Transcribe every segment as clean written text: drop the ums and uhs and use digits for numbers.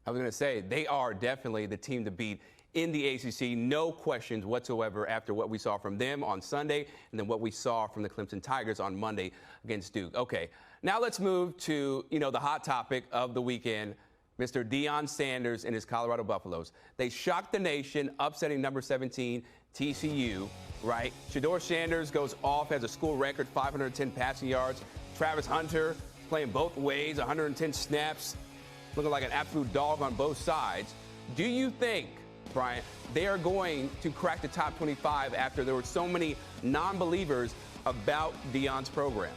I was going to say, they are definitely the team to beat in the ACC, no questions whatsoever after what we saw from them on Sunday and then what we saw from the Clemson Tigers on Monday against Duke. Okay, now let's move to, the hot topic of the weekend, Mr. Deion Sanders and his Colorado Buffaloes. They shocked the nation, upsetting number 17 TCU, right? Shedeur Sanders goes off, has a school record, 510 passing yards. Travis Hunter playing both ways, 110 snaps, looking like an absolute dog on both sides. Do you think, Bryant, they are going to crack the top 25 after there were so many non-believers about Deion's program?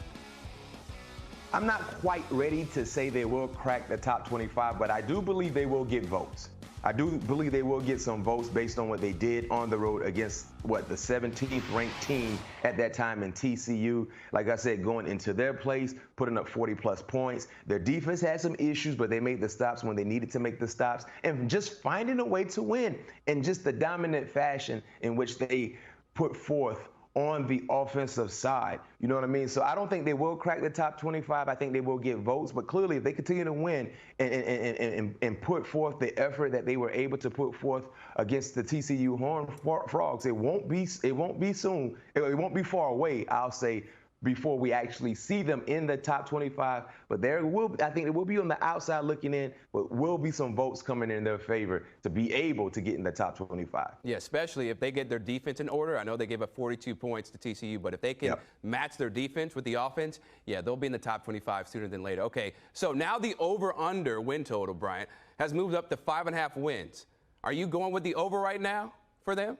I'm not quite ready to say they will crack the top 25, but I do believe they will get votes. I do believe they will get some votes based on what they did on the road against, the 17th ranked team at that time in TCU. Like I said, going into their place, putting up 40-plus points. Their defense had some issues, but they made the stops when they needed to make the stops. And just finding a way to win in just the dominant fashion in which they put forth on the offensive side. You know what I mean? So I don't think they will crack the top 25. I think they will get votes. But clearly, if they continue to win and put forth the effort that they were able to put forth against the TCU Horned Frogs, it won't be soon. It won't be far away, I'll say, before we actually see them in the top 25. But I think it will be on the outside looking in, but will be some votes coming in their favor to be able to get in the top 25. Yeah, especially if they get their defense in order. I know they gave up 42 points to TCU, but if they can match their defense with the offense, yeah, they'll be in the top 25 sooner than later. Okay, so now the over-under win total, Bryant, has moved up to 5.5 wins. Are you going with the over right now for them?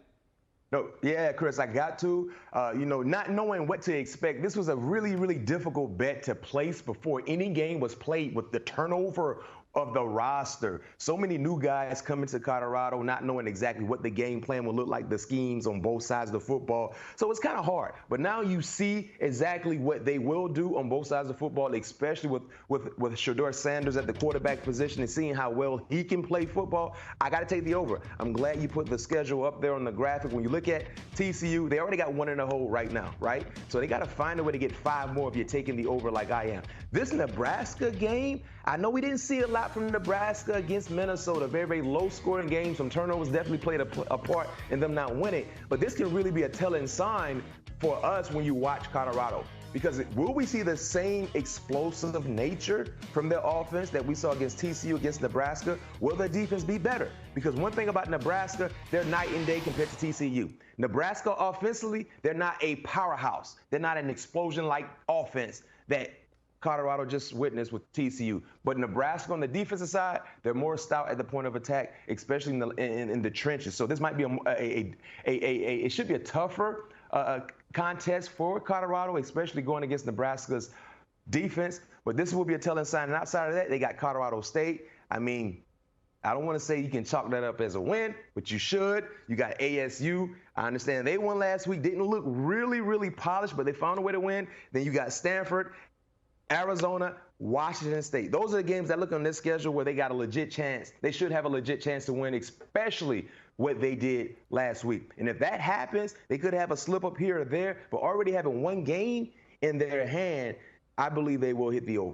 No, yeah, Chris, I got to. Not knowing what to expect. This was a really, really difficult bet to place before any game was played with the turnover of the roster. So many new guys coming to Colorado, not knowing exactly what the game plan will look like, the schemes on both sides of the football. So it's kind of hard. But now you see exactly what they will do on both sides of the football, especially with Shedeur Sanders at the quarterback position and seeing how well he can play football. I got to take the over. I'm glad you put the schedule up there on the graphic. When you look at TCU, they already got one in the hole right now, right? So they got to find a way to get 5 more if you're taking the over like I am. This Nebraska game, I know we didn't see a lot from Nebraska against Minnesota. Very, very low-scoring games. Some turnovers definitely played a part in them not winning. But this can really be a telling sign for us when you watch Colorado. Because will we see the same explosive nature from their offense that we saw against TCU, against Nebraska? Will their defense be better? Because one thing about Nebraska, they're night and day compared to TCU. Nebraska offensively, they're not a powerhouse. They're not an explosion-like offense that Colorado just witnessed with TCU. But Nebraska on the defensive side, they're more stout at the point of attack, especially in the trenches. So this might be it should be a tougher contest for Colorado, especially going against Nebraska's defense. But this will be a telling sign. And outside of that, they got Colorado State. I mean, I don't want to say you can chalk that up as a win, but you should. You got ASU. I understand they won last week. Didn't look really, really polished, but they found a way to win. Then you got Stanford, Arizona, Washington State. Those are the games that look on this schedule where they got a legit chance. They should have a legit chance to win, especially what they did last week. And if that happens, they could have a slip up here or there, but already having one game in their hand, I believe they will hit the over.